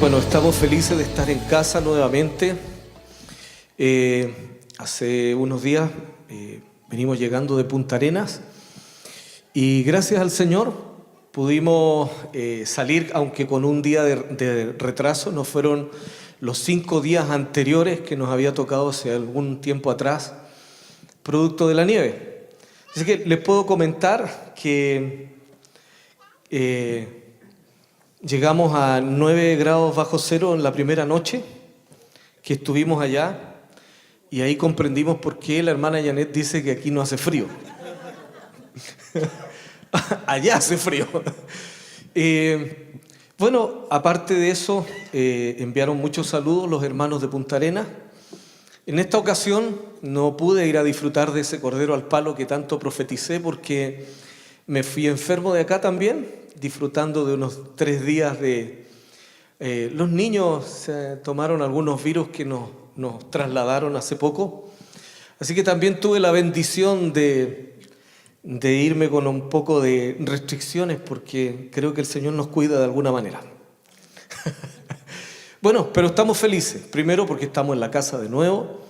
Bueno, estamos felices de estar en casa nuevamente. Hace unos días venimos llegando de Punta Arenas y gracias al Señor pudimos salir, aunque con un día de retraso. No fueron los 5 días anteriores que nos había tocado hace algún tiempo atrás, producto de la nieve. Así que les puedo comentar que llegamos a 9 grados bajo cero en la primera noche que estuvimos allá, y ahí comprendimos por qué la hermana Janet dice que aquí no hace frío. Allá hace frío. Bueno, aparte de eso, enviaron muchos saludos los hermanos de Punta Arenas. En esta ocasión no pude ir a disfrutar de ese cordero al palo que tanto profeticé, porque me fui enfermo de acá también, disfrutando de unos 3 días de... los niños se tomaron algunos virus que nos trasladaron hace poco. Así que también tuve la bendición de irme con un poco de restricciones, porque creo que el Señor nos cuida de alguna manera. Bueno, pero estamos felices. Primero porque estamos en la casa de nuevo,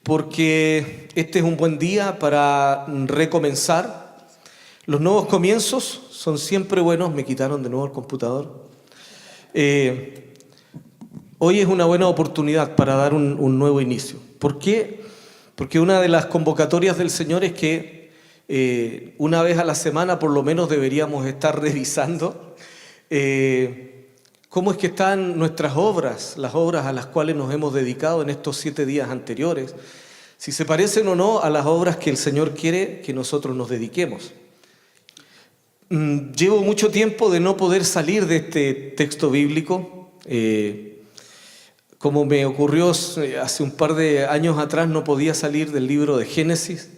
porque este es un buen día para recomenzar. Los nuevos comienzos son siempre buenos. Me quitaron de nuevo el computador. Hoy es una buena oportunidad para dar un nuevo inicio. ¿Por qué? Porque una de las convocatorias del Señor es que una vez a la semana por lo menos deberíamos estar revisando cómo es que están nuestras obras, las obras a las cuales nos hemos dedicado en estos 7 días anteriores, si se parecen o no a las obras que el Señor quiere que nosotros nos dediquemos. Llevo mucho tiempo de no poder salir de este texto bíblico. Como me ocurrió hace un par de años atrás, no podía salir del libro de Génesis.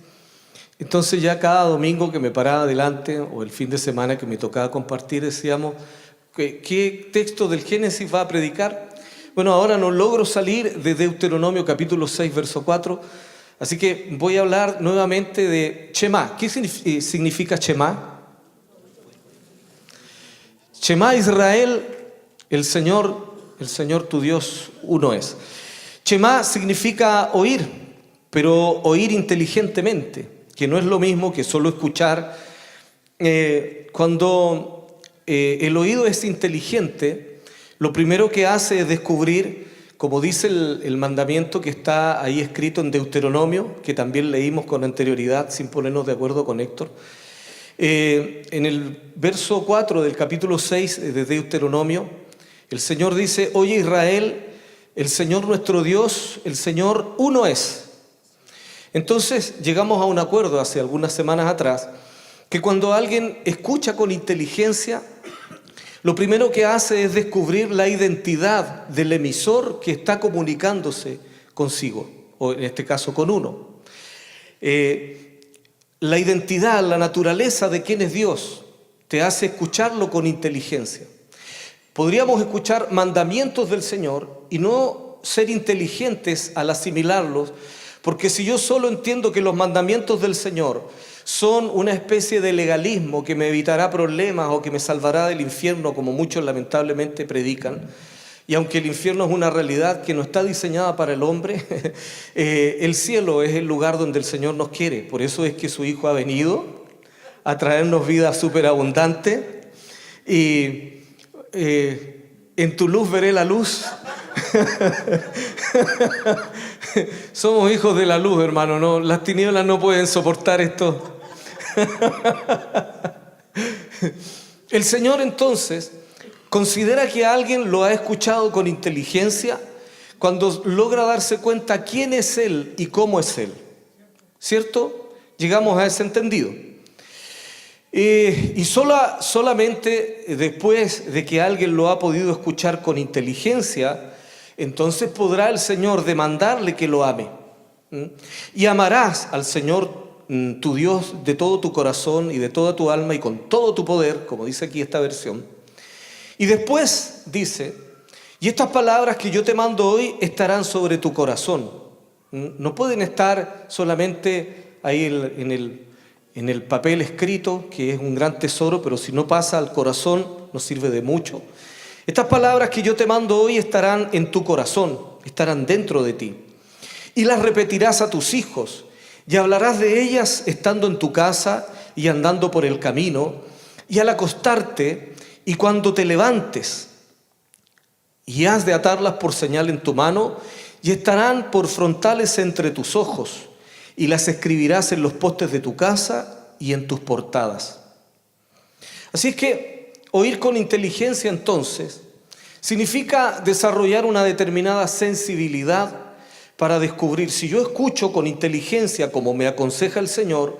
Entonces ya cada domingo que me paraba adelante, o el fin de semana que me tocaba compartir, decíamos, ¿qué texto del Génesis va a predicar? Bueno, ahora no logro salir de Deuteronomio capítulo 6, verso 4, así que voy a hablar nuevamente de Shema. ¿Qué significa Shema? Shema Israel, el Señor tu Dios uno es. Shema significa oír, pero oír inteligentemente, que no es lo mismo que solo escuchar. Cuando el oído es inteligente, lo primero que hace es descubrir, como dice el mandamiento que está ahí escrito en Deuteronomio, que también leímos con anterioridad sin ponernos de acuerdo con Héctor. En el verso 4 del capítulo 6 de Deuteronomio, el Señor dice: oye Israel, el Señor nuestro Dios, el Señor uno es. Entonces llegamos a un acuerdo hace algunas semanas atrás, que cuando alguien escucha con inteligencia, lo primero que hace es descubrir la identidad del emisor que está comunicándose consigo, o en este caso con uno. La identidad, la naturaleza de quién es Dios, te hace escucharlo con inteligencia. Podríamos escuchar mandamientos del Señor y no ser inteligentes al asimilarlos, porque si yo solo entiendo que los mandamientos del Señor son una especie de legalismo que me evitará problemas o que me salvará del infierno, como muchos lamentablemente predican, y aunque el infierno es una realidad que no está diseñada para el hombre, el cielo es el lugar donde el Señor nos quiere. Por eso es que su Hijo ha venido a traernos vida superabundante, y en tu luz veré la luz. Somos hijos de la luz, hermano, ¿no? Las tinieblas no pueden soportar esto. El Señor entonces considera que alguien lo ha escuchado con inteligencia cuando logra darse cuenta quién es Él y cómo es Él. ¿Cierto? Llegamos a ese entendido. Y solamente después de que alguien lo ha podido escuchar con inteligencia, entonces podrá el Señor demandarle que lo ame. Y amarás al Señor tu Dios de todo tu corazón y de toda tu alma y con todo tu poder, como dice aquí esta versión. Y después dice: y estas palabras que yo te mando hoy estarán sobre tu corazón. No pueden estar solamente ahí en el papel escrito, que es un gran tesoro, pero si no pasa al corazón no sirve de mucho. Estas palabras que yo te mando hoy estarán en tu corazón, estarán dentro de ti. Y las repetirás a tus hijos, y hablarás de ellas estando en tu casa y andando por el camino, y al acostarte, y cuando te levantes. Y has de atarlas por señal en tu mano, y estarán por frontales entre tus ojos, y las escribirás en los postes de tu casa y en tus portadas. Así es que oír con inteligencia entonces significa desarrollar una determinada sensibilidad para descubrir. Si yo escucho con inteligencia como me aconseja el Señor,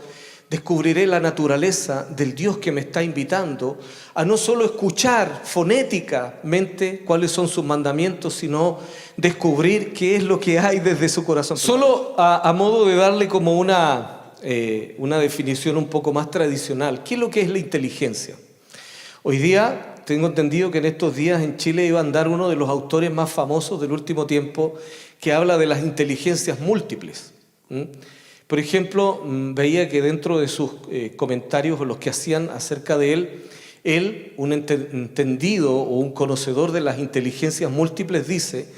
descubriré la naturaleza del Dios que me está invitando a no solo escuchar fonéticamente cuáles son sus mandamientos, sino descubrir qué es lo que hay desde su corazón. Solo a modo de darle como una definición un poco más tradicional, ¿qué es lo que es la inteligencia? Hoy día tengo entendido que en estos días en Chile iba a andar uno de los autores más famosos del último tiempo que habla de las inteligencias múltiples. Por ejemplo, veía que dentro de sus comentarios, los que hacían acerca de él, un entendido o un conocedor de las inteligencias múltiples, dice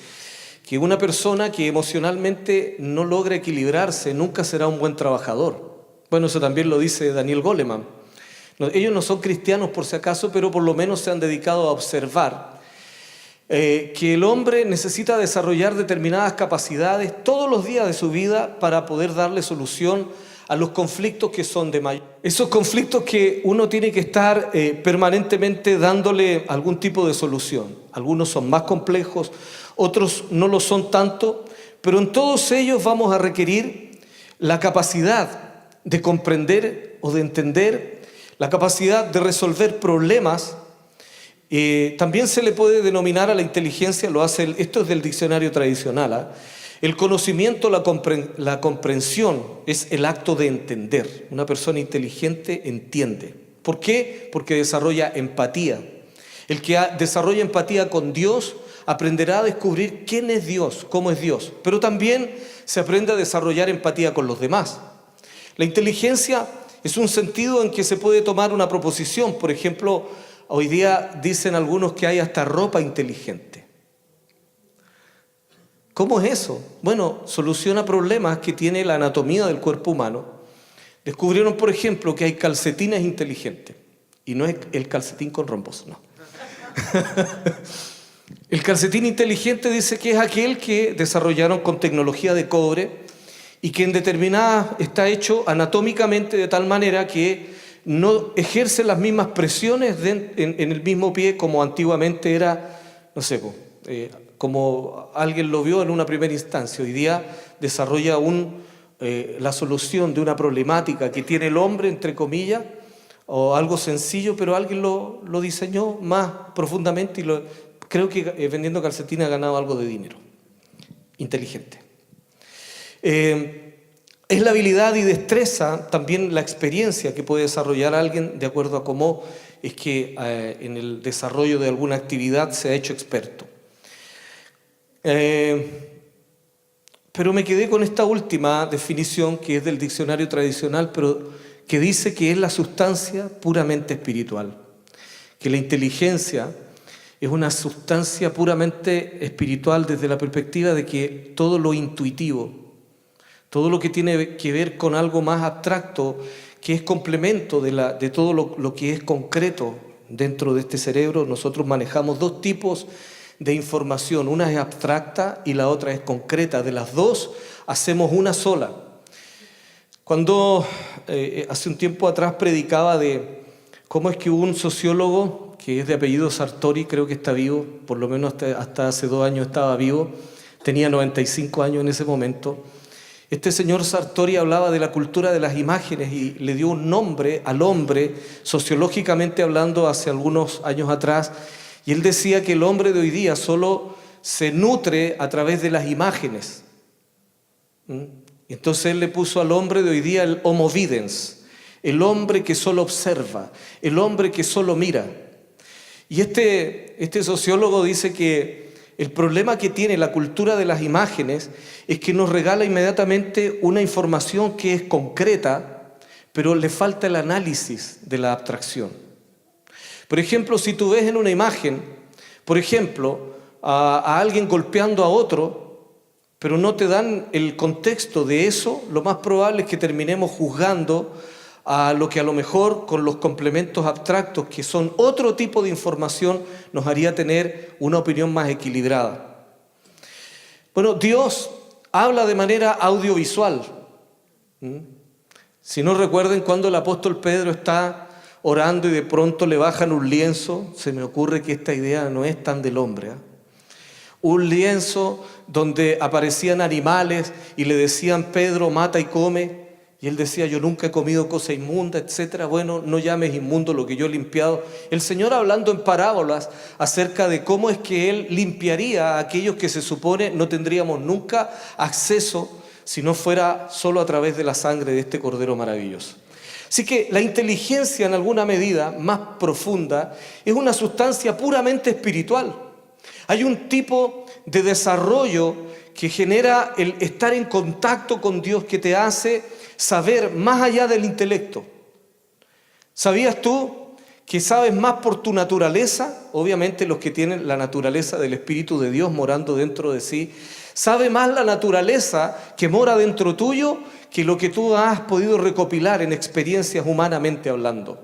que una persona que emocionalmente no logra equilibrarse nunca será un buen trabajador. Bueno, eso también lo dice Daniel Goleman. Ellos no son cristianos por si acaso, pero por lo menos se han dedicado a observar que el hombre necesita desarrollar determinadas capacidades todos los días de su vida para poder darle solución a los conflictos que son de mayor. Esos conflictos que uno tiene que estar permanentemente dándole algún tipo de solución. Algunos son más complejos, otros no lo son tanto, pero en todos ellos vamos a requerir la capacidad de comprender o de entender, la capacidad de resolver problemas. También se le puede denominar a la inteligencia, esto es del diccionario tradicional, el conocimiento, la comprensión es el acto de entender. Una persona inteligente entiende. ¿Por qué? Porque desarrolla empatía. El que desarrolla empatía con Dios aprenderá a descubrir quién es Dios, cómo es Dios, pero también se aprende a desarrollar empatía con los demás. La inteligencia es un sentido en que se puede tomar una proposición. Por ejemplo, hoy día dicen algunos que hay hasta ropa inteligente. ¿Cómo es eso? Bueno, soluciona problemas que tiene la anatomía del cuerpo humano. Descubrieron, por ejemplo, que hay calcetines inteligentes. Y no es el calcetín con rombos, no. El calcetín inteligente dice que es aquel que desarrollaron con tecnología de cobre y que en determinada está hecho anatómicamente de tal manera que no ejerce las mismas presiones en el mismo pie como antiguamente era, no sé, como alguien lo vio en una primera instancia. Hoy día desarrolla la solución de una problemática que tiene el hombre, entre comillas, o algo sencillo, pero alguien lo diseñó más profundamente y creo que vendiendo calcetines ha ganado algo de dinero. Inteligente. Es la habilidad y destreza, también la experiencia que puede desarrollar alguien de acuerdo a cómo es que en el desarrollo de alguna actividad se ha hecho experto. Pero me quedé con esta última definición que es del diccionario tradicional, pero que dice que es la sustancia puramente espiritual, que la inteligencia es una sustancia puramente espiritual desde la perspectiva de que todo lo intuitivo, todo lo que tiene que ver con algo más abstracto, que es complemento de todo lo que es concreto dentro de este cerebro. Nosotros manejamos dos tipos de información, una es abstracta y la otra es concreta. De las dos hacemos una sola. Cuando hace un tiempo atrás predicaba de cómo es que un sociólogo que es de apellido Sartori, creo que está vivo, por lo menos hasta hace 2 años estaba vivo, tenía 95 años en ese momento. Este señor Sartori hablaba de la cultura de las imágenes y le dio un nombre al hombre, sociológicamente hablando, hace algunos años atrás, y él decía que el hombre de hoy día solo se nutre a través de las imágenes. Entonces él le puso al hombre de hoy día el homo videns, el hombre que solo observa, el hombre que solo mira. Y este sociólogo dice que el problema que tiene la cultura de las imágenes es que nos regala inmediatamente una información que es concreta, pero le falta el análisis de la abstracción. Por ejemplo, si tú ves en una imagen, Por ejemplo, a alguien golpeando a otro, pero no te dan el contexto de eso, lo más probable es que terminemos juzgando a lo que a lo mejor con los complementos abstractos, que son otro tipo de información, nos haría tener una opinión más equilibrada. Bueno, Dios habla de manera audiovisual. Si no recuerden cuando el apóstol Pedro está orando y de pronto le bajan un lienzo, se me ocurre que esta idea no es tan del hombre, un lienzo donde aparecían animales y le decían: Pedro, mata y come. Y él decía: yo nunca he comido cosa inmunda, etc. Bueno, no llames inmundo lo que yo he limpiado. El Señor hablando en parábolas acerca de cómo es que Él limpiaría a aquellos que se supone no tendríamos nunca acceso si no fuera solo a través de la sangre de este Cordero maravilloso. Así que la inteligencia, en alguna medida más profunda, es una sustancia puramente espiritual. Hay un tipo de desarrollo que genera el estar en contacto con Dios, que te hace saber más allá del intelecto. ¿Sabías tú que sabes más por tu naturaleza? Obviamente los que tienen la naturaleza del Espíritu de Dios morando dentro de sí, sabe más la naturaleza que mora dentro tuyo que lo que tú has podido recopilar en experiencias humanamente hablando.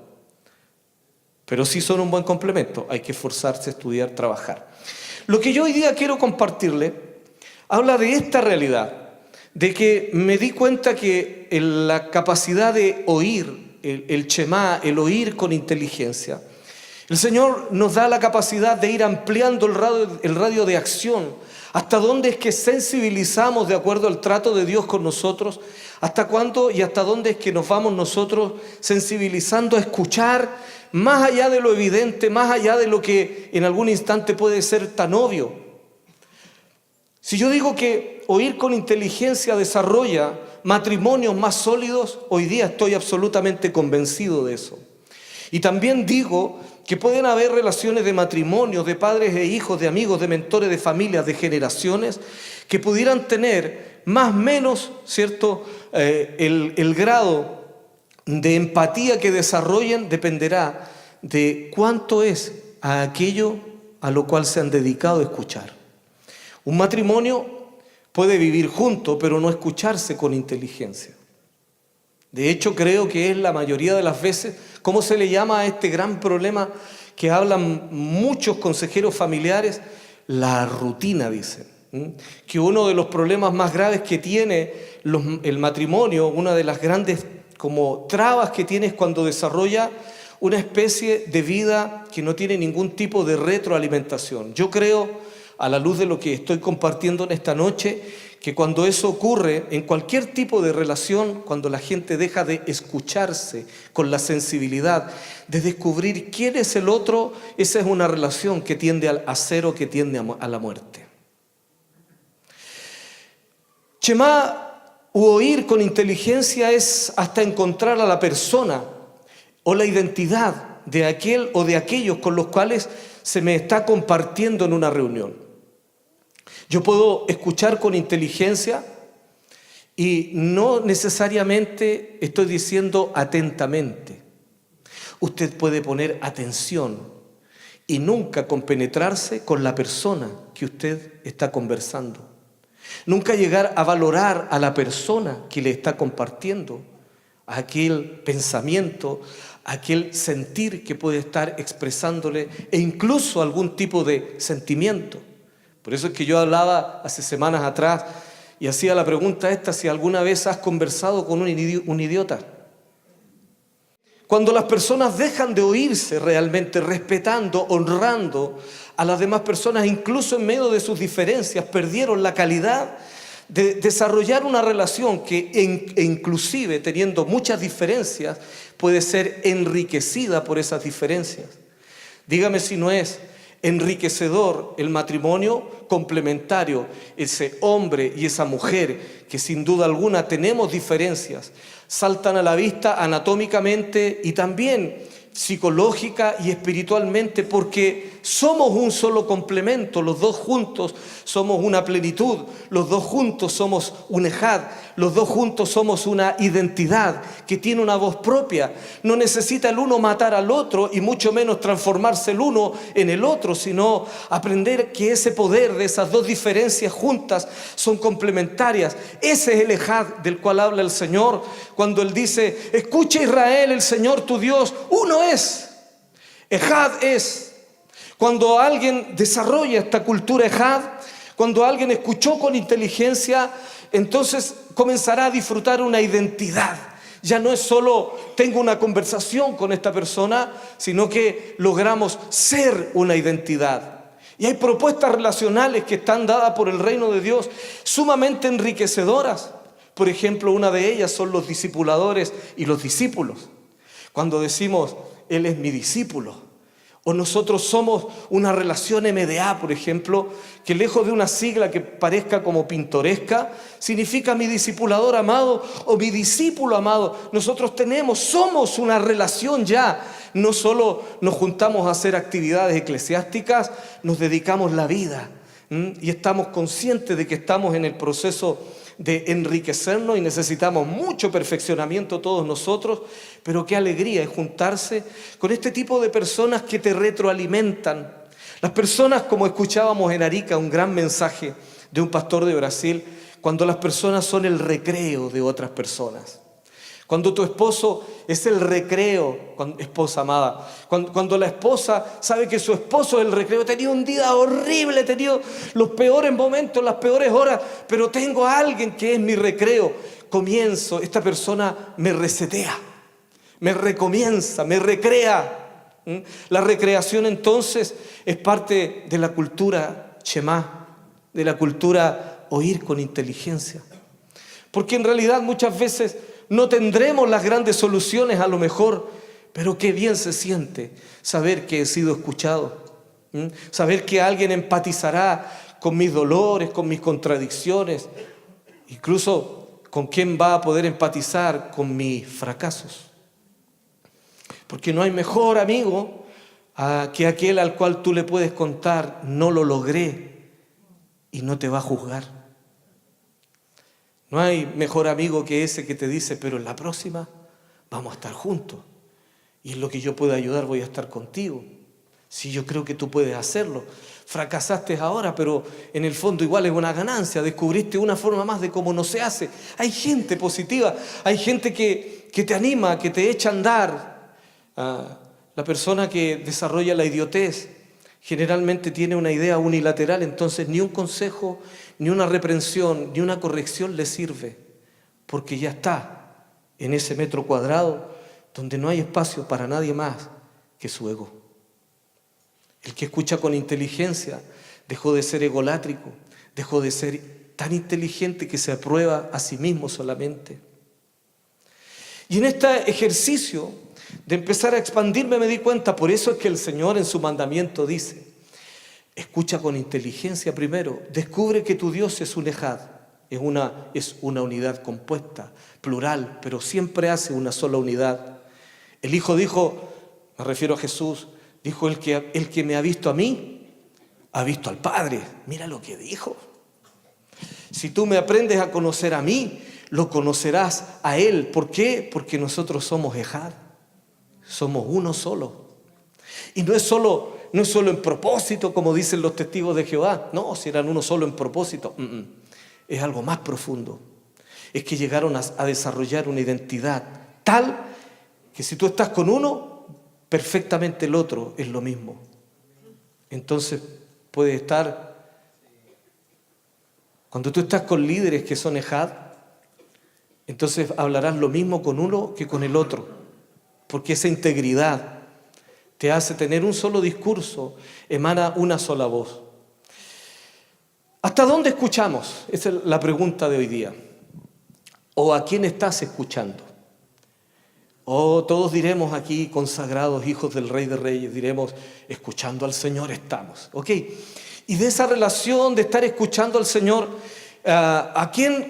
Pero sí son un buen complemento, hay que esforzarse, estudiar, trabajar. Lo que yo hoy día quiero compartirle habla de esta realidad, de que me di cuenta que la capacidad de oír, el Shema, el oír con inteligencia, el Señor nos da la capacidad de ir ampliando el radio de acción. ¿Hasta dónde es que sensibilizamos de acuerdo al trato de Dios con nosotros? ¿Hasta cuándo y hasta dónde es que nos vamos nosotros sensibilizando a escuchar más allá de lo evidente, más allá de lo que en algún instante puede ser tan obvio? Si yo digo que oír con inteligencia desarrolla matrimonios más sólidos, hoy día estoy absolutamente convencido de eso. Y también digo que pueden haber relaciones de matrimonio, de padres e hijos, de amigos, de mentores, de familias, de generaciones, que pudieran tener más o menos, ¿cierto? El grado de empatía que desarrollen dependerá de cuánto es a aquello a lo cual se han dedicado a escuchar. Un matrimonio puede vivir junto, pero no escucharse con inteligencia. De hecho, creo que es la mayoría de las veces, ¿cómo se le llama a este gran problema que hablan muchos consejeros familiares? La rutina, dicen. Que uno de los problemas más graves que tiene el matrimonio, una de las grandes como trabas que tiene es cuando desarrolla una especie de vida que no tiene ningún tipo de retroalimentación. Yo creo, a la luz de lo que estoy compartiendo en esta noche, que cuando eso ocurre en cualquier tipo de relación, cuando la gente deja de escucharse con la sensibilidad de descubrir quién es el otro, esa es una relación que tiende a cero, que tiende a la muerte. Shema u oír con inteligencia es hasta encontrar a la persona o la identidad de aquel o de aquellos con los cuales se me está compartiendo en una reunión. Yo puedo escuchar con inteligencia y no necesariamente estoy diciendo atentamente. Usted puede poner atención y nunca compenetrarse con la persona que usted está conversando. Nunca llegar a valorar a la persona que le está compartiendo aquel pensamiento, aquel sentir que puede estar expresándole e incluso algún tipo de sentimiento. Por eso es que yo hablaba hace semanas atrás y hacía la pregunta esta: si alguna vez has conversado con un idiota. Cuando las personas dejan de oírse realmente, respetando, honrando a las demás personas, incluso en medio de sus diferencias, perdieron la calidad de desarrollar una relación que inclusive teniendo muchas diferencias puede ser enriquecida por esas diferencias. Dígame si no es enriquecedor el matrimonio complementario, ese hombre y esa mujer que sin duda alguna tenemos diferencias, saltan a la vista anatómicamente y también psicológica y espiritualmente, porque somos un solo complemento, los dos juntos somos una plenitud, los dos juntos somos un ejad, los dos juntos somos una identidad que tiene una voz propia. No necesita el uno matar al otro y mucho menos transformarse el uno en el otro, sino aprender que ese poder de esas dos diferencias juntas son complementarias. Ese es el ejad del cual habla el Señor cuando Él dice: escucha Israel, el Señor tu Dios, uno es. Ejad es. Cuando alguien desarrolla esta cultura ejad, cuando alguien escuchó con inteligencia, entonces comenzará a disfrutar una identidad. Ya no es solo tengo una conversación con esta persona, sino que logramos ser una identidad. Y hay propuestas relacionales que están dadas por el reino de Dios, sumamente enriquecedoras. Por ejemplo, una de ellas son los discipuladores y los discípulos. Cuando decimos, Él es mi discípulo, o nosotros somos una relación MDA, por ejemplo, que lejos de una sigla que parezca como pintoresca, significa mi discipulador amado o mi discípulo amado. Nosotros somos una relación ya. No solo nos juntamos a hacer actividades eclesiásticas, nos dedicamos la vida. Y estamos conscientes de que estamos en el proceso de enriquecernos y necesitamos mucho perfeccionamiento todos nosotros, pero qué alegría es juntarse con este tipo de personas que te retroalimentan. Las personas, como escuchábamos en Arica, un gran mensaje de un pastor de Brasil, cuando las personas son el recreo de otras personas. Cuando tu esposo es el recreo, esposa amada, cuando la esposa sabe que su esposo es el recreo, he tenido un día horrible, he tenido los peores momentos, las peores horas, pero tengo a alguien que es mi recreo. Comienzo, esta persona me resetea, me recomienza, me recrea. La recreación entonces es parte de la cultura Shema, de la cultura oír con inteligencia. Porque en realidad muchas veces no tendremos las grandes soluciones a lo mejor, pero qué bien se siente saber que he sido escuchado. Saber que alguien empatizará con mis dolores, con mis contradicciones, incluso con quién va a poder empatizar con mis fracasos. Porque no hay mejor amigo que aquel al cual tú le puedes contar: no lo logré, y no te va a juzgar. No hay mejor amigo que ese que te dice: pero en la próxima vamos a estar juntos. Y en lo que yo pueda ayudar voy a estar contigo. Si yo creo que tú puedes hacerlo. Fracasaste ahora, pero en el fondo igual es una ganancia. Descubriste una forma más de cómo no se hace. Hay gente positiva, hay gente que te anima, que te echa a andar. La persona que desarrolla la idiotez generalmente tiene una idea unilateral, entonces ni un consejo, ni una reprensión, ni una corrección le sirve, porque ya está en ese metro cuadrado donde no hay espacio para nadie más que su ego. El que escucha con inteligencia dejó de ser egolátrico, dejó de ser tan inteligente que se aprueba a sí mismo solamente. Y en este ejercicio de empezar a expandirme me di cuenta, por eso es que el Señor en su mandamiento dice: escucha con inteligencia primero, descubre que tu Dios es un ejad, es una unidad compuesta, plural, pero siempre hace una sola unidad. El Hijo dijo, me refiero a Jesús, dijo: el que me ha visto a mí, ha visto al Padre. Mira lo que dijo. Si tú me aprendes a conocer a mí, lo conocerás a Él. ¿Por qué? Porque nosotros somos ejad, somos uno solo. Y no es solo en propósito, como dicen los testigos de Jehová. No, si eran uno solo en propósito. Es algo más profundo. Es que llegaron a desarrollar una identidad tal que si tú estás con uno, perfectamente el otro es lo mismo. Entonces puede estar, cuando tú estás con líderes que son ejad, entonces hablarás lo mismo con uno que con el otro, porque esa integridad te hace tener un solo discurso, emana una sola voz. ¿Hasta dónde escuchamos? Esa es la pregunta de hoy día. ¿O a quién estás escuchando? O todos diremos aquí, consagrados, hijos del Rey de Reyes, diremos: escuchando al Señor estamos. ¿Ok? Y de esa relación de estar escuchando al Señor,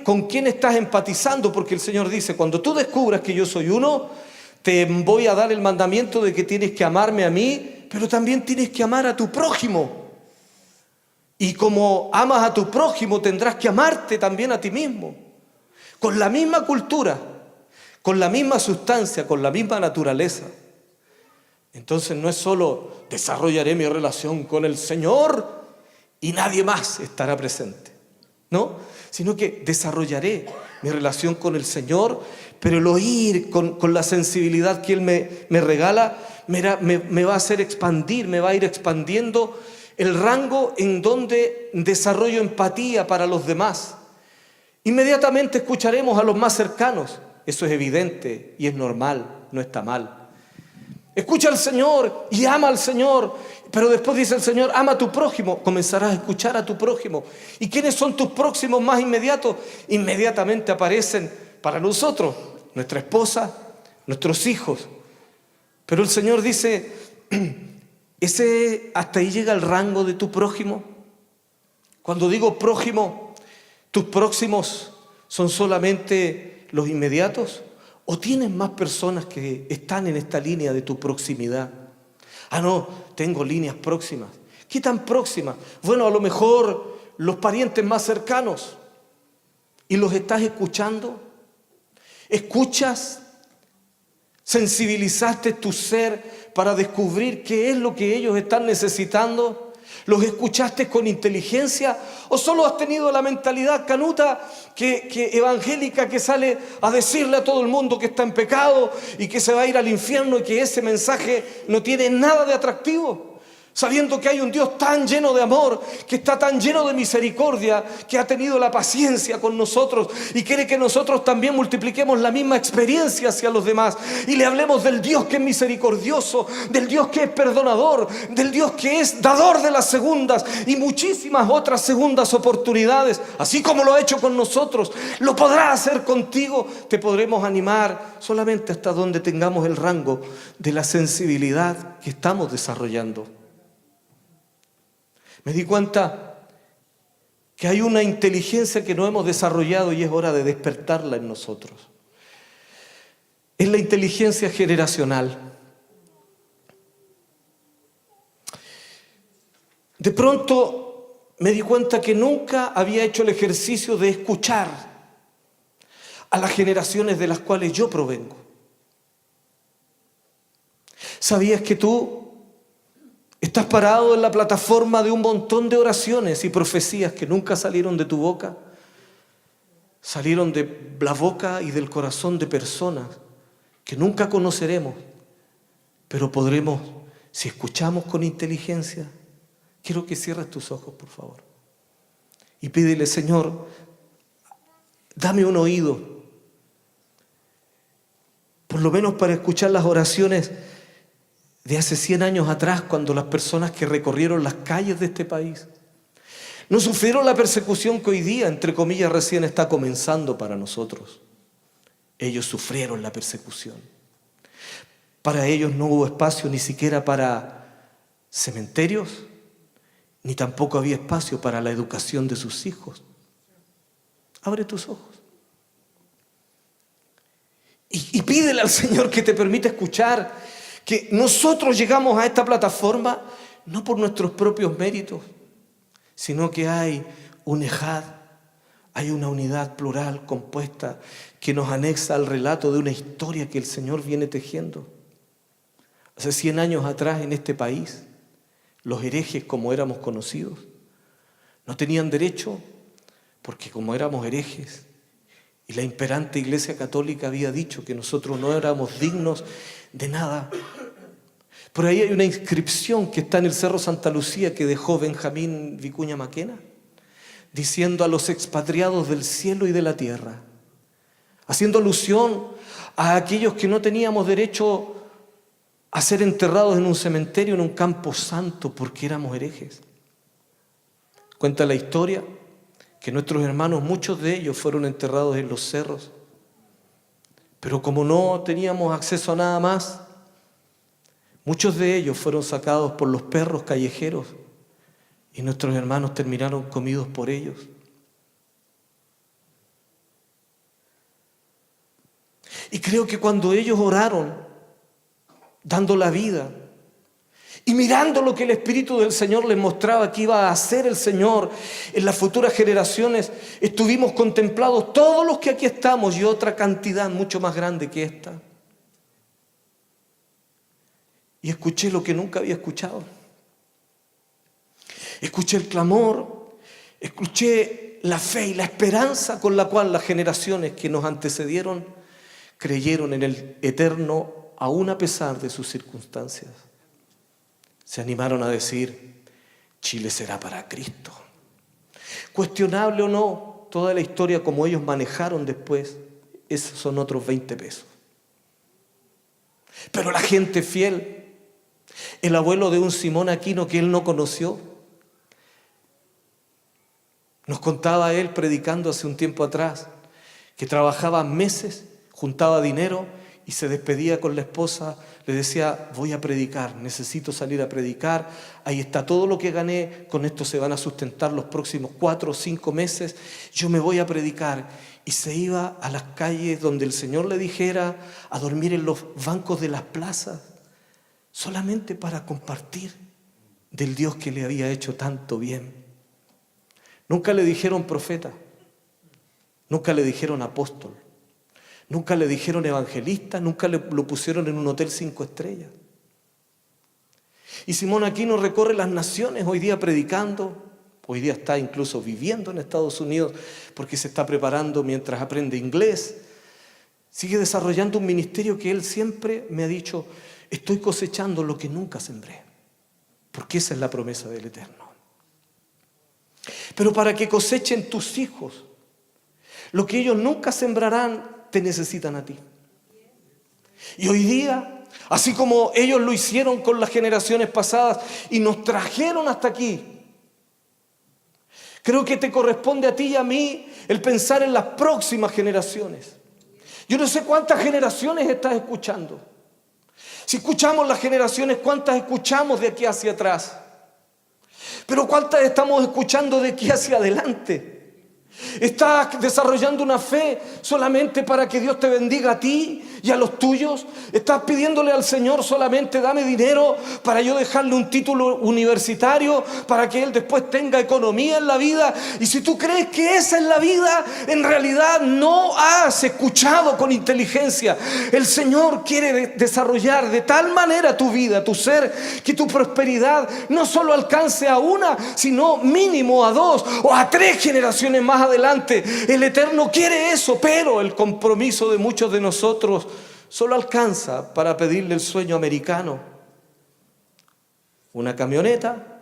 ¿con quién estás empatizando? Porque el Señor dice: cuando tú descubras que yo soy uno, te voy a dar el mandamiento de que tienes que amarme a mí, pero también tienes que amar a tu prójimo. Y como amas a tu prójimo, tendrás que amarte también a ti mismo. Con la misma cultura, con la misma sustancia, con la misma naturaleza. Entonces no es solo desarrollaré mi relación con el Señor y nadie más estará presente, ¿no? Sino que desarrollaré mi relación con el Señor, pero el oír con la sensibilidad que Él me regala me va a hacer expandir, me va a ir expandiendo el rango en donde desarrollo empatía para los demás. Inmediatamente escucharemos a los más cercanos. Eso es evidente y es normal, no está mal. Escucha al Señor y ama al Señor, pero después dice el Señor, ama a tu prójimo. Comenzarás a escuchar a tu prójimo. ¿Y quiénes son tus próximos más inmediatos? Inmediatamente aparecen para nosotros, nuestra esposa, nuestros hijos. Pero el Señor dice, ¿hasta ahí llega el rango de tu prójimo? Cuando digo prójimo, ¿tus próximos son solamente los inmediatos? ¿O tienes más personas que están en esta línea de tu proximidad? Ah, no, tengo líneas próximas. ¿Qué tan próximas? Bueno, a lo mejor los parientes más cercanos. ¿Y los estás escuchando? ¿Escuchas? ¿Sensibilizaste tu ser para descubrir qué es lo que ellos están necesitando? ¿Los escuchaste con inteligencia? ¿O solo has tenido la mentalidad canuta que evangélica que sale a decirle a todo el mundo que está en pecado y que se va a ir al infierno y que ese mensaje no tiene nada de atractivo? Sabiendo que hay un Dios tan lleno de amor, que está tan lleno de misericordia, que ha tenido la paciencia con nosotros y quiere que nosotros también multipliquemos la misma experiencia hacia los demás y le hablemos del Dios que es misericordioso, del Dios que es perdonador, del Dios que es dador de las segundas y muchísimas otras segundas oportunidades. Así como lo ha hecho con nosotros, lo podrá hacer contigo. Te podremos animar solamente hasta donde tengamos el rango de la sensibilidad que estamos desarrollando. Me di cuenta que hay una inteligencia que no hemos desarrollado y es hora de despertarla en nosotros. Es la inteligencia generacional. De pronto me di cuenta que nunca había hecho el ejercicio de escuchar a las generaciones de las cuales yo provengo. ¿Sabías que tú estás parado en la plataforma de un montón de oraciones y profecías que nunca salieron de tu boca? Salieron de la boca y del corazón de personas que nunca conoceremos, pero podremos, si escuchamos con inteligencia. Quiero que cierres tus ojos, por favor, y pídele: Señor, dame un oído, por lo menos para escuchar las oraciones de hace 100 años atrás, cuando las personas que recorrieron las calles de este país no sufrieron la persecución que hoy día, entre comillas, recién está comenzando para nosotros. Ellos sufrieron la persecución. Para ellos no hubo espacio ni siquiera para cementerios, ni tampoco había espacio para la educación de sus hijos. Abre tus ojos y pídele al Señor que te permita escuchar. Que nosotros llegamos a esta plataforma no por nuestros propios méritos, sino que hay un ejad, hay una unidad plural compuesta que nos anexa al relato de una historia que el Señor viene tejiendo. Hace 100 años atrás en este país, los herejes, como éramos conocidos, no tenían derecho porque como éramos herejes y la imperante Iglesia Católica había dicho que nosotros no éramos dignos de nada. Por ahí hay una inscripción que está en el Cerro Santa Lucía que dejó Benjamín Vicuña Maquena, diciendo: a los expatriados del cielo y de la tierra, haciendo alusión a aquellos que no teníamos derecho a ser enterrados en un cementerio, en un campo santo, porque éramos herejes. Cuenta la historia que nuestros hermanos, muchos de ellos, fueron enterrados en los cerros, pero como no teníamos acceso a nada más, muchos de ellos fueron sacados por los perros callejeros y nuestros hermanos terminaron comidos por ellos. Y creo que cuando ellos oraron, dando la vida, Y mirando lo que el Espíritu del Señor les mostraba que iba a hacer el Señor en las futuras generaciones, estuvimos contemplados todos los que aquí estamos y otra cantidad mucho más grande que esta. Y escuché lo que nunca había escuchado. Escuché el clamor, escuché la fe y la esperanza con la cual las generaciones que nos antecedieron creyeron en el eterno, aún a pesar de sus circunstancias. Se animaron a decir, Chile será para Cristo. Cuestionable o no, toda la historia como ellos manejaron después, esos son otros 20 pesos. Pero la gente fiel, el abuelo de un Simón Aquino que él no conoció, nos contaba él predicando hace un tiempo atrás, que trabajaba meses, juntaba dinero y se despedía con la esposa, le decía, voy a predicar, necesito salir a predicar, ahí está todo lo que gané, con esto se van a sustentar los próximos 4 o 5 meses, yo me voy a predicar. Y se iba a las calles donde el Señor le dijera, a dormir en los bancos de las plazas, solamente para compartir del Dios que le había hecho tanto bien. Nunca le dijeron profeta, nunca le dijeron apóstol, nunca le dijeron evangelista, nunca lo pusieron en un hotel 5 estrellas. Y Simón Aquino recorre las naciones hoy día predicando, hoy día está incluso viviendo en Estados Unidos porque se está preparando mientras aprende inglés. Sigue desarrollando un ministerio que él siempre me ha dicho, estoy cosechando lo que nunca sembré, porque esa es la promesa del Eterno. Pero para que cosechen tus hijos, lo que ellos nunca sembrarán, te necesitan a ti. Y hoy día, así como ellos lo hicieron con las generaciones pasadas y nos trajeron hasta aquí, creo que te corresponde a ti y a mí el pensar en las próximas generaciones. Yo no sé cuántas generaciones estás escuchando. Si escuchamos las generaciones, ¿cuántas escuchamos de aquí hacia atrás? Pero ¿cuántas estamos escuchando de aquí hacia adelante? ¿Estás desarrollando una fe solamente para que Dios te bendiga a ti y a los tuyos? ¿Estás pidiéndole al Señor solamente dame dinero para yo dejarle un título universitario para que Él después tenga economía en la vida? Y si tú crees que esa es la vida, en realidad no has escuchado con inteligencia. El Señor quiere desarrollar de tal manera tu vida, tu ser, que tu prosperidad no solo alcance a una, sino mínimo a 2 o a 3 generaciones más adelante. El Eterno quiere eso, pero el compromiso de muchos de nosotros solo alcanza para pedirle el sueño americano. Una camioneta,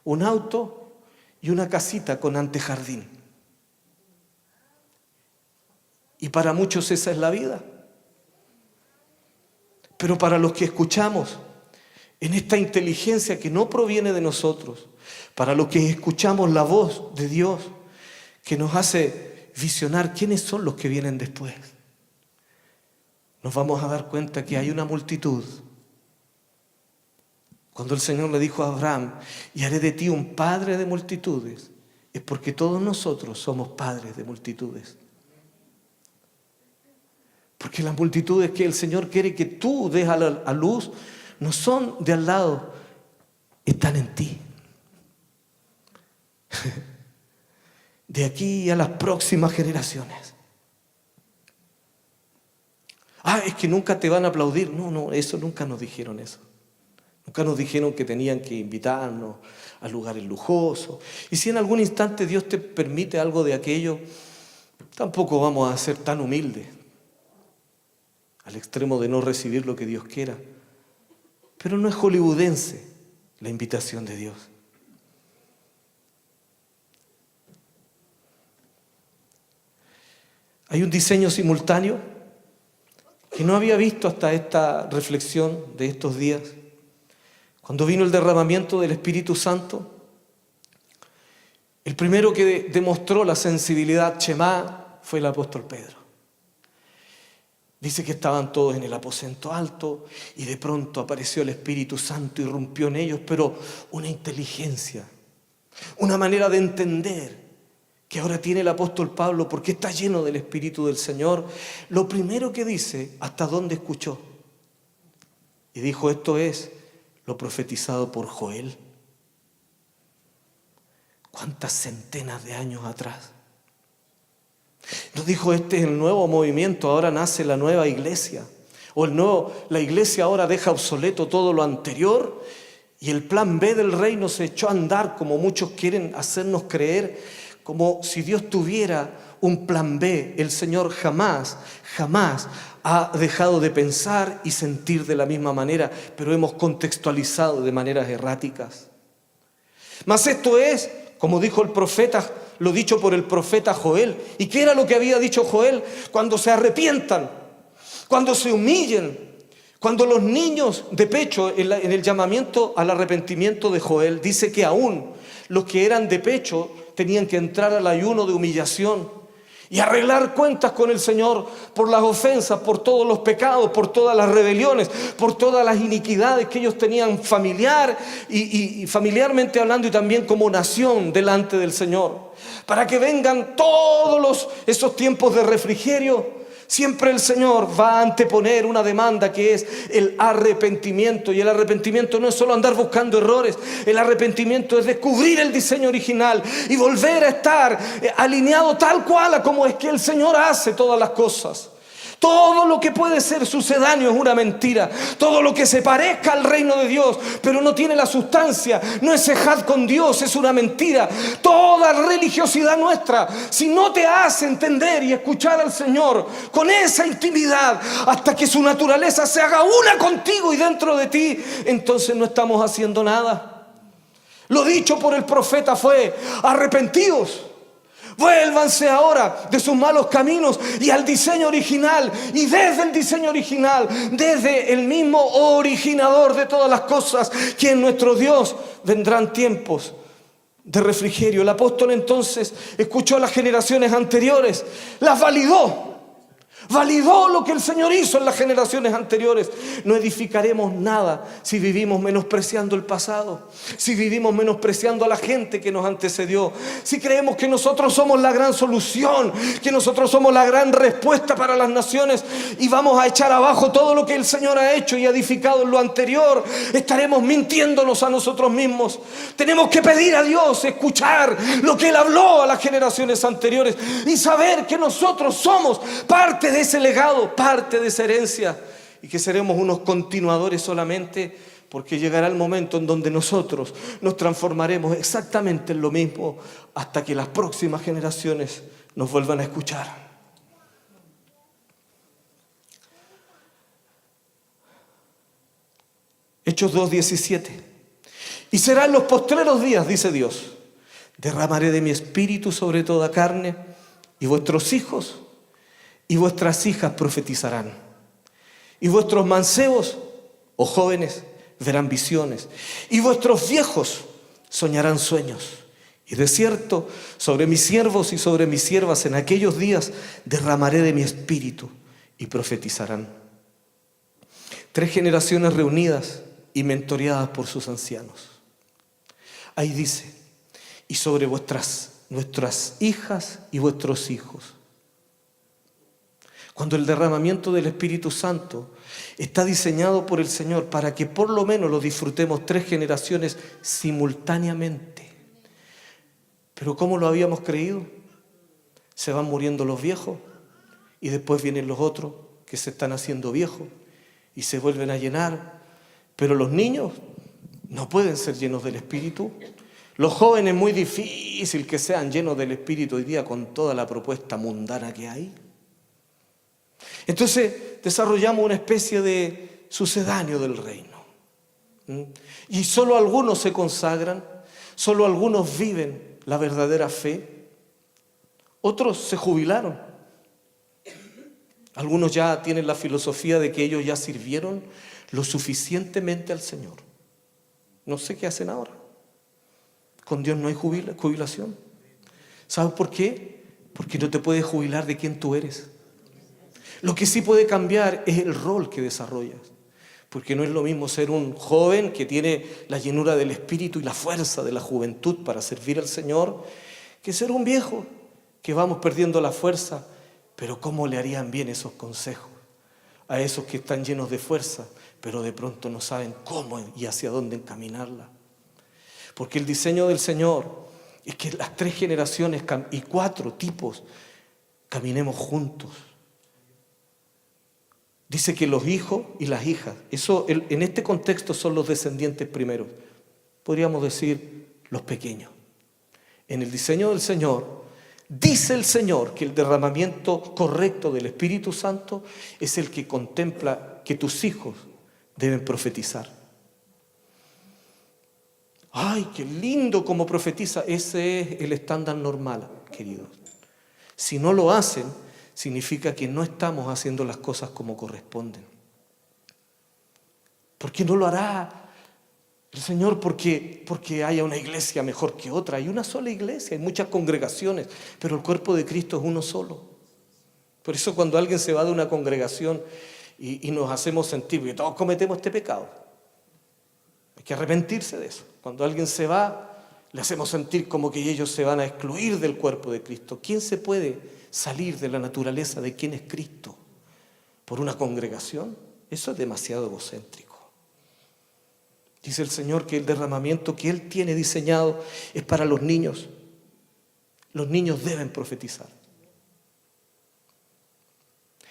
un auto y una casita con antejardín. Y para muchos esa es la vida. Pero para los que escuchamos en esta inteligencia que no proviene de nosotros, para los que escuchamos la voz de Dios, que nos hace visionar quiénes son los que vienen después, nos vamos a dar cuenta que hay una multitud. Cuando el Señor le dijo a Abraham, y haré de ti un padre de multitudes, es porque todos nosotros somos padres de multitudes. Porque las multitudes que el Señor quiere que tú des a luz no son de al lado, están en ti. De aquí a las próximas generaciones. Es que nunca te van a aplaudir. No, eso nunca nos dijeron eso. Nunca nos dijeron que tenían que invitarnos a lugares lujosos. Y si en algún instante Dios te permite algo de aquello, tampoco vamos a ser tan humildes al extremo de no recibir lo que Dios quiera. Pero no es hollywoodense la invitación de Dios. Hay un diseño simultáneo que no había visto hasta esta reflexión de estos días. Cuando vino el derramamiento del Espíritu Santo, el primero que demostró la sensibilidad Shema fue el apóstol Pedro. Dice que estaban todos en el aposento alto y de pronto apareció el Espíritu Santo y irrumpió en ellos, pero una inteligencia, una manera de entender que ahora tiene el apóstol Pablo porque está lleno del Espíritu del Señor. Lo primero que dice, ¿hasta dónde escuchó? Y dijo, esto es lo profetizado por Joel. ¿Cuántas centenas de años atrás? Nos dijo, este es el nuevo movimiento, ahora nace la nueva iglesia. O la iglesia ahora deja obsoleto todo lo anterior y el plan B del reino se echó a andar, como muchos quieren hacernos creer, como si Dios tuviera un plan B. El Señor jamás ha dejado de pensar y sentir de la misma manera, pero hemos contextualizado de maneras erráticas. Mas esto es, como dijo el profeta, lo dicho por el profeta Joel. ¿Y qué era lo que había dicho Joel? Cuando se arrepientan, cuando se humillen, cuando los niños de pecho, en el llamamiento al arrepentimiento de Joel, dice que aún los que eran de pecho tenían que entrar al ayuno de humillación y arreglar cuentas con el Señor por las ofensas, por todos los pecados, por todas las rebeliones, por todas las iniquidades que ellos tenían familiar y familiarmente hablando, y también como nación delante del Señor. Para que vengan todos esos tiempos de refrigerio, siempre el Señor va a anteponer una demanda que es el arrepentimiento. Y el arrepentimiento no es solo andar buscando errores. El arrepentimiento es descubrir el diseño original y volver a estar alineado tal cual a como es que el Señor hace todas las cosas. Todo lo que puede ser sucedáneo es una mentira. Todo lo que se parezca al reino de Dios, pero no tiene la sustancia, no es sejad con Dios, es una mentira. Toda religiosidad nuestra, si no te hace entender y escuchar al Señor con esa intimidad, hasta que su naturaleza se haga una contigo y dentro de ti, entonces no estamos haciendo nada. Lo dicho por el profeta fue: arrepentíos. Vuélvanse ahora de sus malos caminos y al diseño original. Y desde el diseño original, desde el mismo originador de todas las cosas, que es nuestro Dios, vendrán tiempos de refrigerio. El apóstol entonces escuchó a las generaciones anteriores, las validó lo que el Señor hizo en las generaciones anteriores. No edificaremos nada si vivimos menospreciando el pasado, si vivimos menospreciando a la gente que nos antecedió, si creemos que nosotros somos la gran solución, que nosotros somos la gran respuesta para las naciones y vamos a echar abajo todo lo que el Señor ha hecho y edificado en lo anterior. Estaremos mintiéndonos a nosotros mismos. Tenemos que pedir a Dios, escuchar lo que Él habló a las generaciones anteriores y saber que nosotros somos parte de ese legado, parte de esa herencia, y que seremos unos continuadores solamente, porque llegará el momento en donde nosotros nos transformaremos exactamente en lo mismo hasta que las próximas generaciones nos vuelvan a escuchar. Hechos 2:17. Y serán los postreros días, dice Dios, derramaré de mi espíritu sobre toda carne, y vuestros hijos y vuestras hijas profetizarán, y vuestros mancebos o jóvenes verán visiones, y vuestros viejos soñarán sueños. Y de cierto, sobre mis siervos y sobre mis siervas en aquellos días derramaré de mi espíritu y profetizarán. 3 generaciones reunidas y mentoreadas por sus ancianos. Ahí dice: y sobre vuestras hijas y vuestros hijos. Cuando el derramamiento del Espíritu Santo está diseñado por el Señor para que por lo menos lo disfrutemos 3 generaciones simultáneamente. Pero ¿cómo lo habíamos creído? Se van muriendo los viejos y después vienen los otros que se están haciendo viejos y se vuelven a llenar. Pero los niños no pueden ser llenos del Espíritu. Los jóvenes, muy difícil que sean llenos del Espíritu hoy día con toda la propuesta mundana que hay. Entonces desarrollamos una especie de sucedáneo del reino. Y solo algunos se consagran, solo algunos viven la verdadera fe. Otros se jubilaron. Algunos ya tienen la filosofía de que ellos ya sirvieron lo suficientemente al Señor. No sé qué hacen ahora. Con Dios no hay jubilación. ¿Sabes por qué? Porque no te puedes jubilar de quien tú eres. Lo que sí puede cambiar es el rol que desarrollas. Porque no es lo mismo ser un joven que tiene la llenura del Espíritu y la fuerza de la juventud para servir al Señor, que ser un viejo que vamos perdiendo la fuerza. Pero ¿cómo le harían bien esos consejos a esos que están llenos de fuerza, pero de pronto no saben cómo y hacia dónde encaminarla. Porque el diseño del Señor es que las 3 generaciones y 4 tipos caminemos juntos. Dice que los hijos y las hijas, eso en este contexto son los descendientes primeros. Podríamos decir los pequeños. En el diseño del Señor, dice el Señor que el derramamiento correcto del Espíritu Santo es el que contempla que tus hijos deben profetizar. ¡Ay, qué lindo como profetiza! Ese es el estándar normal, queridos. Si no lo hacen, significa que no estamos haciendo las cosas como corresponden. ¿Por qué no lo hará el Señor? Porque haya una iglesia mejor que otra. Hay una sola iglesia, hay muchas congregaciones, pero el cuerpo de Cristo es uno solo. Por eso cuando alguien se va de una congregación y nos hacemos sentir que todos cometemos este pecado, hay que arrepentirse de eso. Cuando alguien se va, le hacemos sentir como que ellos se van a excluir del cuerpo de Cristo. ¿Quién se puede salir de la naturaleza de quién es Cristo por una congregación? Eso es demasiado egocéntrico. Dice el Señor que el derramamiento que Él tiene diseñado es para los niños. Los niños deben profetizar.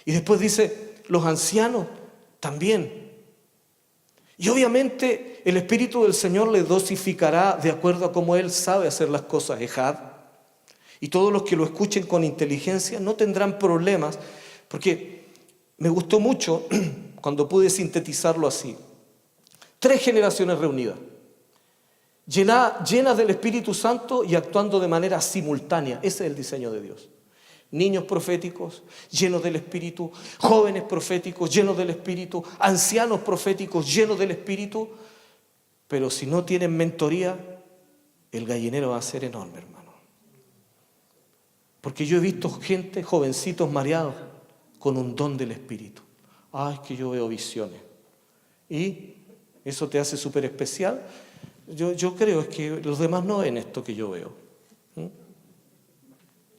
Y después dice, los ancianos también. Y obviamente el Espíritu del Señor les dosificará de acuerdo a cómo Él sabe hacer las cosas. Ejad. Y todos los que lo escuchen con inteligencia no tendrán problemas, porque me gustó mucho cuando pude sintetizarlo así. 3 generaciones reunidas, llenas del Espíritu Santo y actuando de manera simultánea. Ese es el diseño de Dios. Niños proféticos, llenos del Espíritu, jóvenes proféticos, llenos del Espíritu, ancianos proféticos, llenos del Espíritu. Pero si no tienen mentoría, el gallinero va a ser enorme, hermano. Porque yo he visto gente, jovencitos mareados, con un don del Espíritu. Es que yo veo visiones. ¿Y eso te hace súper especial? Yo creo es que los demás no ven esto que yo veo.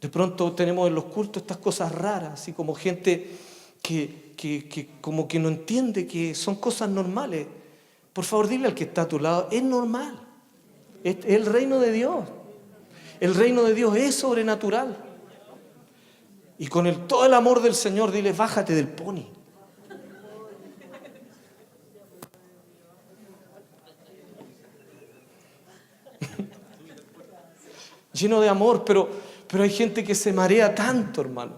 De pronto tenemos en los cultos estas cosas raras, así como gente que como que no entiende que son cosas normales. Por favor, dile al que está a tu lado, es normal. Es el reino de Dios. El reino de Dios es sobrenatural. Y con todo el amor del Señor, dile, bájate del pony. Lleno de amor, pero hay gente que se marea tanto, hermano.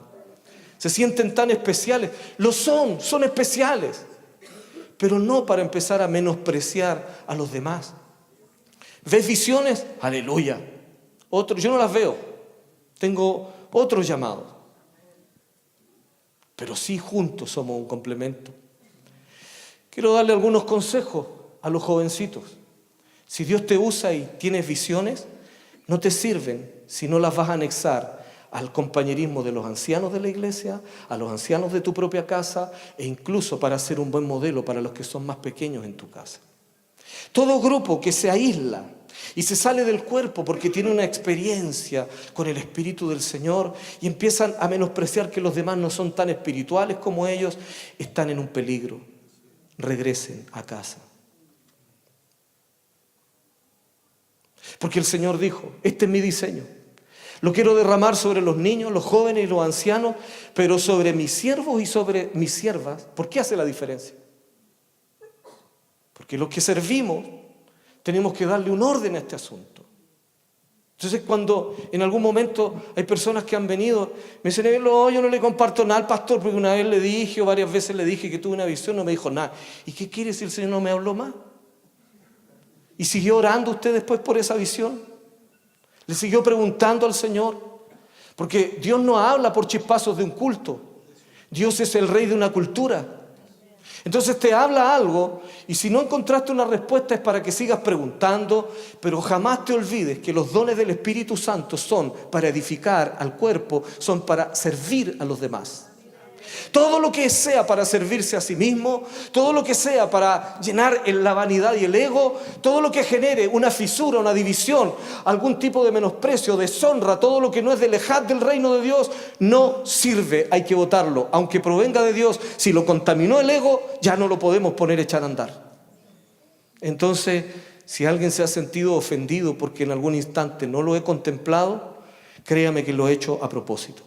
Se sienten tan especiales. Lo son especiales. Pero no para empezar a menospreciar a los demás. ¿Ves visiones? Aleluya. Yo no las veo. Tengo otros llamados. Pero sí juntos somos un complemento. Quiero darle algunos consejos a los jovencitos. Si Dios te usa y tienes visiones, no te sirven si no las vas a anexar al compañerismo de los ancianos de la iglesia, a los ancianos de tu propia casa e incluso para ser un buen modelo para los que son más pequeños en tu casa. Todo grupo que se aísla y se sale del cuerpo porque tiene una experiencia con el Espíritu del Señor y empiezan a menospreciar que los demás no son tan espirituales como ellos, están en un peligro. Regresen a casa. Porque el Señor dijo, este es mi diseño. Lo quiero derramar sobre los niños, los jóvenes y los ancianos, pero sobre mis siervos y sobre mis siervas. ¿Por qué hace la diferencia? Porque los que servimos tenemos que darle un orden a este asunto. Entonces cuando en algún momento hay personas que han venido, me dicen, yo no le comparto nada al pastor, porque una vez le dije o varias veces le dije que tuve una visión, no me dijo nada. ¿Y qué quiere si el Señor no me habló más? ¿Y siguió orando usted después por esa visión? ¿Le siguió preguntando al Señor? Porque Dios no habla por chispazos de un culto. Dios es el rey de una cultura. Entonces te habla algo y si no encontraste una respuesta es para que sigas preguntando, pero jamás te olvides que los dones del Espíritu Santo son para edificar al cuerpo, son para servir a los demás. Todo lo que sea para servirse a sí mismo, todo lo que sea para llenar la vanidad y el ego, todo lo que genere una fisura, una división, algún tipo de menosprecio, deshonra, todo lo que no es del ejad del reino de Dios, no sirve, hay que botarlo. Aunque provenga de Dios, si lo contaminó el ego, ya no lo podemos poner a echar a andar. Entonces, si alguien se ha sentido ofendido porque en algún instante no lo he contemplado, créame que lo he hecho a propósito.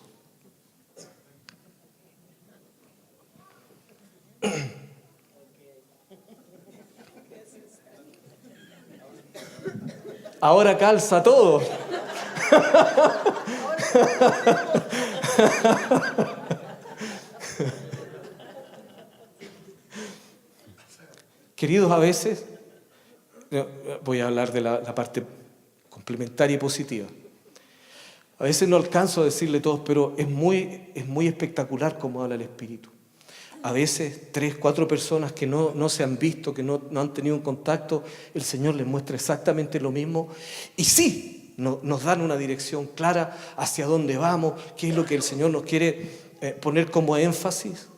Ahora calza todo. Queridos, a veces, voy a hablar de la parte complementaria y positiva. A veces no alcanzo a decirle todos, pero es muy espectacular cómo habla el Espíritu. A veces 3, 4 personas que no se han visto, que no han tenido un contacto, el Señor les muestra exactamente lo mismo. Y sí, nos dan una dirección clara hacia dónde vamos, qué es lo que el Señor nos quiere poner como énfasis.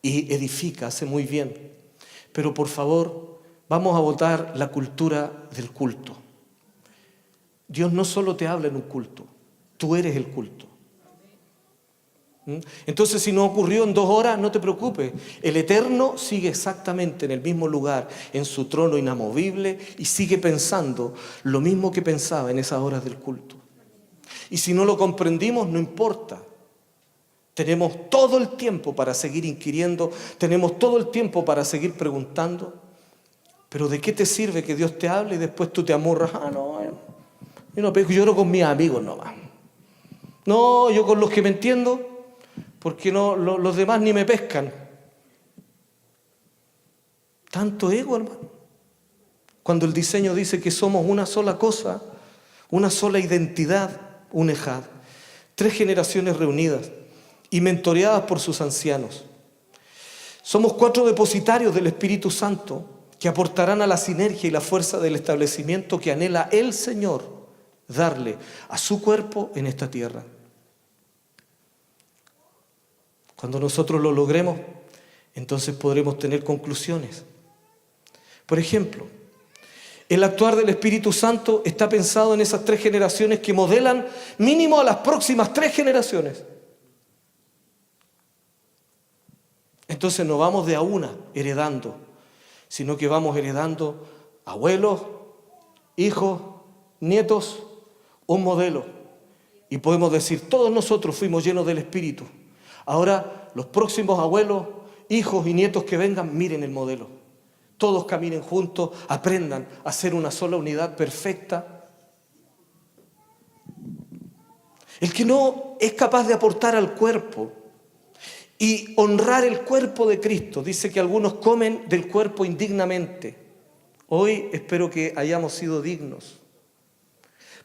Y edifica, hace muy bien. Pero por favor, vamos a botar la cultura del culto. Dios no solo te habla en un culto, tú eres el culto. Entonces, si no ocurrió en 2 horas, no te preocupes. El Eterno sigue exactamente en el mismo lugar, en su trono inamovible, y sigue pensando lo mismo que pensaba en esas horas del culto. Y si no lo comprendimos, no importa. Tenemos todo el tiempo para seguir inquiriendo, tenemos todo el tiempo para seguir preguntando. Pero ¿de qué te sirve que Dios te hable y después tú te amurras? Yo lloro con mis amigos nomás. No, yo con los que me entiendo, porque los demás ni me pescan. Tanto ego, hermano. Cuando el diseño dice que somos una sola cosa, una sola identidad, un ejad. 3 generaciones reunidas y mentoreadas por sus ancianos. Somos 4 depositarios del Espíritu Santo que aportarán a la sinergia y la fuerza del establecimiento que anhela el Señor darle a su cuerpo en esta tierra. Cuando nosotros lo logremos, entonces podremos tener conclusiones. Por ejemplo, el actuar del Espíritu Santo está pensado en esas 3 generaciones que modelan mínimo a las próximas 3 generaciones. Entonces no vamos de a una heredando, sino que vamos heredando abuelos, hijos, nietos, un modelo. Y podemos decir, todos nosotros fuimos llenos del Espíritu. Ahora, los próximos abuelos, hijos y nietos que vengan, miren el modelo. Todos caminen juntos, aprendan a ser una sola unidad perfecta. El que no es capaz de aportar al cuerpo y honrar el cuerpo de Cristo, dice que algunos comen del cuerpo indignamente. Hoy espero que hayamos sido dignos.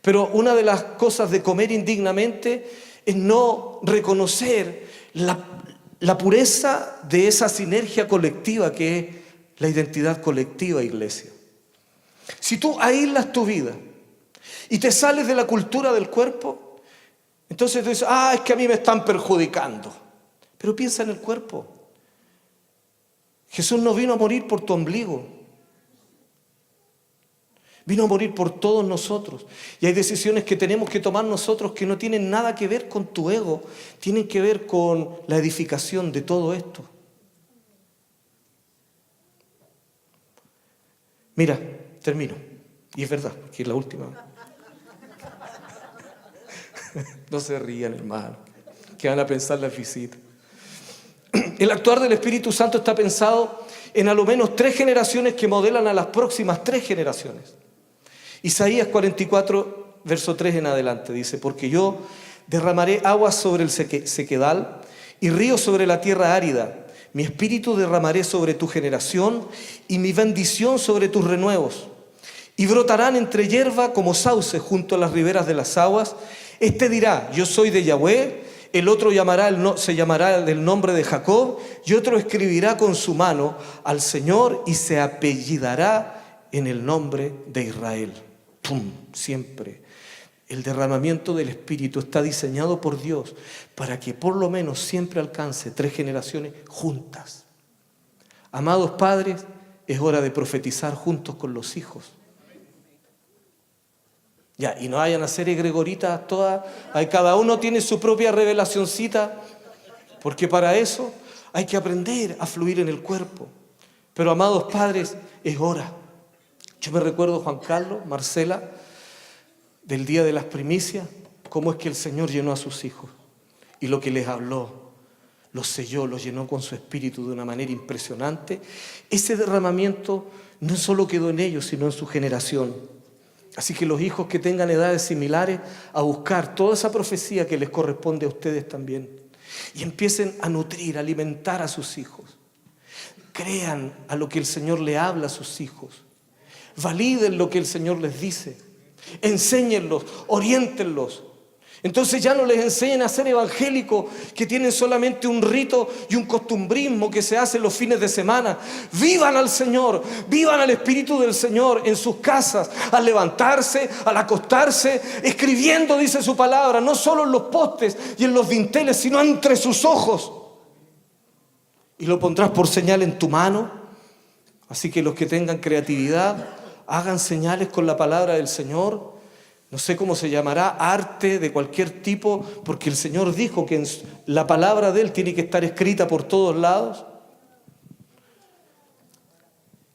Pero una de las cosas de comer indignamente es no reconocer la pureza de esa sinergia colectiva que es la identidad colectiva, iglesia. Si tú aíslas tu vida y te sales de la cultura del cuerpo, entonces tú dices, es que a mí me están perjudicando. Pero piensa en el cuerpo. Jesús no vino a morir por tu ombligo. Vino a morir por todos nosotros. Y hay decisiones que tenemos que tomar nosotros que no tienen nada que ver con tu ego, tienen que ver con la edificación de todo esto. Mira, termino. Y es verdad, que es la última. No se rían, hermano, que van a pensar la visita. El actuar del Espíritu Santo está pensado en a lo menos 3 generaciones que modelan a las próximas 3 generaciones. Isaías 44, verso 3 en adelante, dice, porque yo derramaré aguas sobre el sequedal y ríos sobre la tierra árida. Mi espíritu derramaré sobre tu generación y mi bendición sobre tus renuevos. Y brotarán entre hierba como sauces junto a las riberas de las aguas. Este dirá, yo soy de Yahweh. El otro se llamará del nombre de Jacob. Y otro escribirá con su mano al Señor y se apellidará en el nombre de Israel. ¡Pum! Siempre El derramamiento del Espíritu está diseñado por Dios para que por lo menos siempre alcance 3 generaciones juntas. Amados padres, es hora de profetizar juntos con los hijos. Ya, y no vayan a ser egregoritas todas. Cada uno tiene su propia revelacioncita, porque para eso hay que aprender a fluir en el cuerpo. Pero amados padres, es hora. Yo me recuerdo, Juan Carlos, Marcela, del día de las primicias, cómo es que el Señor llenó a sus hijos. Y lo que les habló, los selló, los llenó con su espíritu de una manera impresionante. Ese derramamiento no solo quedó en ellos, sino en su generación. Así que los hijos que tengan edades similares, a buscar toda esa profecía que les corresponde a ustedes también. Y empiecen a nutrir, a alimentar a sus hijos. Crean a lo que el Señor le habla a sus hijos. Validen lo que el Señor les dice. Enséñenlos, oriéntenlos. Entonces ya no les enseñen a ser evangélicos que tienen solamente un rito y un costumbrismo que se hace los fines de semana. Vivan al Señor, vivan al Espíritu del Señor en sus casas, al levantarse, al acostarse, escribiendo, dice su palabra, no solo en los postes y en los dinteles, sino entre sus ojos. Y lo pondrás por señal en tu mano. Así que los que tengan creatividad, hagan señales con la palabra del Señor. No sé cómo se llamará, arte de cualquier tipo, porque el Señor dijo que la palabra de Él tiene que estar escrita por todos lados.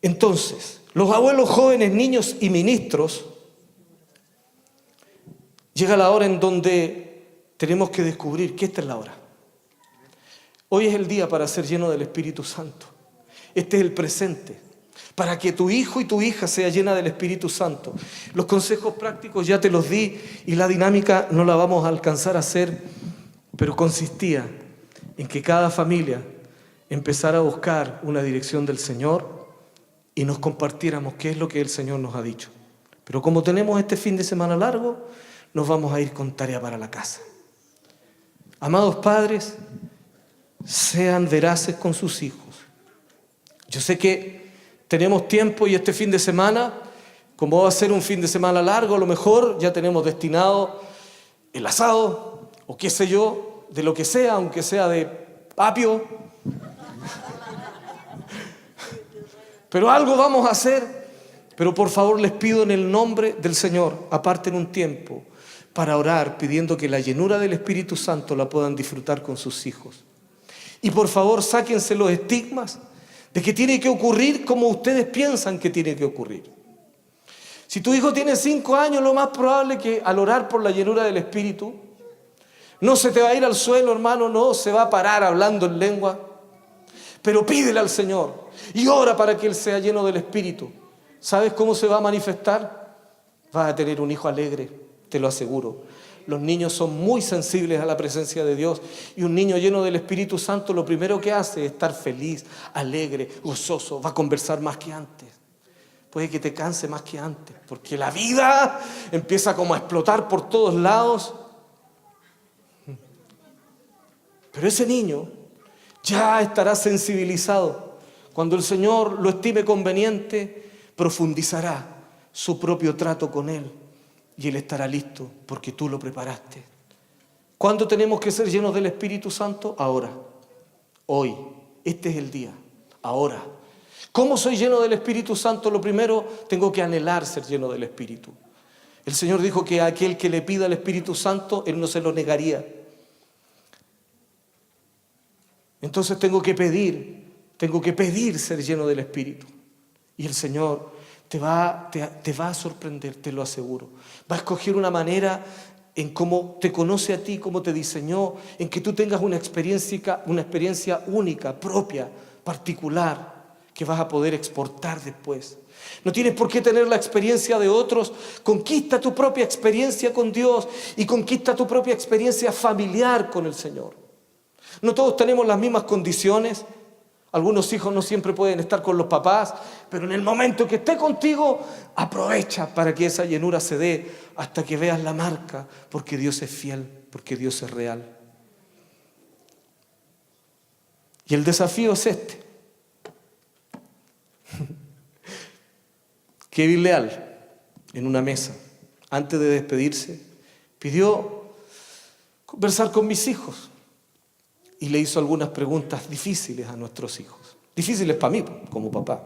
Entonces, los abuelos jóvenes, niños y ministros, llega la hora en donde tenemos que descubrir que esta es la hora. Hoy es el día para ser lleno del Espíritu Santo. Este es el presente. Para que tu hijo y tu hija sea llena del Espíritu Santo. Los consejos prácticos ya te los di y la dinámica no la vamos a alcanzar a hacer, pero consistía en que cada familia empezara a buscar una dirección del Señor y nos compartiéramos qué es lo que el Señor nos ha dicho. Pero como tenemos este fin de semana largo, nos vamos a ir con tarea para la casa. Amados padres, sean veraces con sus hijos. Yo sé que tenemos tiempo y este fin de semana, como va a ser un fin de semana largo, a lo mejor ya tenemos destinado el asado, o qué sé yo, de lo que sea, aunque sea de apio. Pero algo vamos a hacer. Pero por favor les pido en el nombre del Señor, aparten un tiempo para orar, pidiendo que la llenura del Espíritu Santo la puedan disfrutar con sus hijos. Y por favor sáquense los estigmas de que tiene que ocurrir como ustedes piensan que tiene que ocurrir. Si tu hijo tiene 5 años, lo más probable es que al orar por la llenura del Espíritu, no se te va a ir al suelo, hermano, no, se va a parar hablando en lengua. Pero pídele al Señor y ora para que Él sea lleno del Espíritu. ¿Sabes cómo se va a manifestar? Vas a tener un hijo alegre, te lo aseguro. Los niños son muy sensibles a la presencia de Dios y un niño lleno del Espíritu Santo lo primero que hace es estar feliz, alegre, gozoso, va a conversar más que antes. Puede que te canse más que antes, porque la vida empieza como a explotar por todos lados. Pero ese niño ya estará sensibilizado. Cuando el Señor lo estime conveniente, profundizará su propio trato con Él. Y Él estará listo porque tú lo preparaste. ¿Cuándo tenemos que ser llenos del Espíritu Santo? Ahora, hoy, este es el día, ahora. ¿Cómo soy lleno del Espíritu Santo? Lo primero, tengo que anhelar ser lleno del Espíritu. El Señor dijo que a aquel que le pida el Espíritu Santo, Él no se lo negaría. Entonces tengo que pedir ser lleno del Espíritu. Y el Señor te va a sorprender, te lo aseguro. Va a escoger una manera en cómo te conoce a ti, cómo te diseñó, en que tú tengas una experiencia única, propia, particular, que vas a poder exportar después. No tienes por qué tener la experiencia de otros. Conquista tu propia experiencia con Dios y conquista tu propia experiencia familiar con el Señor. No todos tenemos las mismas condiciones. Algunos hijos no siempre pueden estar con los papás, pero en el momento que esté contigo, aprovecha para que esa llenura se dé hasta que veas la marca, porque Dios es fiel, porque Dios es real. Y el desafío es este. Kevin Leal, en una mesa, antes de despedirse, pidió conversar con mis hijos y le hizo algunas preguntas difíciles a nuestros hijos. Difíciles para mí, como papá.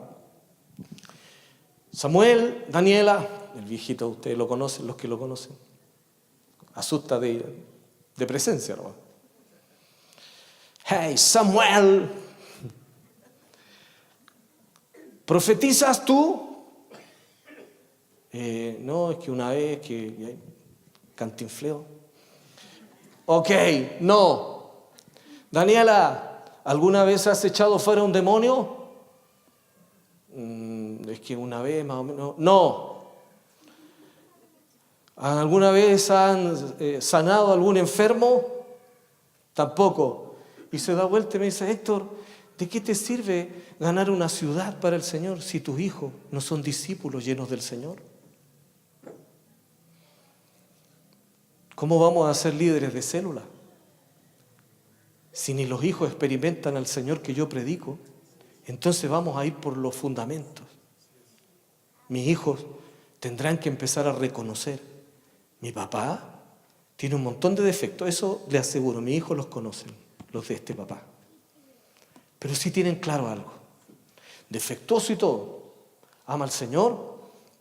Samuel, Daniela, el viejito, ustedes lo conocen, los que lo conocen. Asusta de presencia, ¿no? Hey, Samuel, ¿profetizas tú? No, es que una vez que cantinfleo. Ok, no. Daniela, ¿alguna vez has echado fuera un demonio? Es que una vez más o menos. No. ¿Alguna vez han sanado a algún enfermo? Tampoco. Y se da vuelta y me dice, Héctor, ¿de qué te sirve ganar una ciudad para el Señor si tus hijos no son discípulos llenos del Señor? ¿Cómo vamos a ser líderes de célula si ni los hijos experimentan al Señor que yo predico? Entonces vamos a ir por los fundamentos. Mis hijos tendrán que empezar a reconocer, mi papá tiene un montón de defectos, eso le aseguro, mis hijos los conocen, los de este papá. Pero sí tienen claro algo, defectuoso y todo, ama al Señor,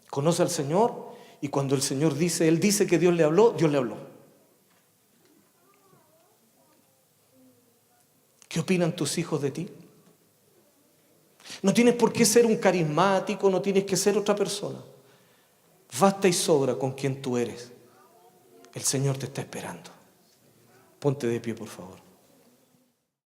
conoce al Señor, y cuando el Señor dice, Él dice que Dios le habló, Dios le habló. ¿Qué opinan tus hijos de ti? No tienes por qué ser un carismático, no tienes que ser otra persona. Basta y sobra con quien tú eres. El Señor te está esperando. Ponte de pie, por favor.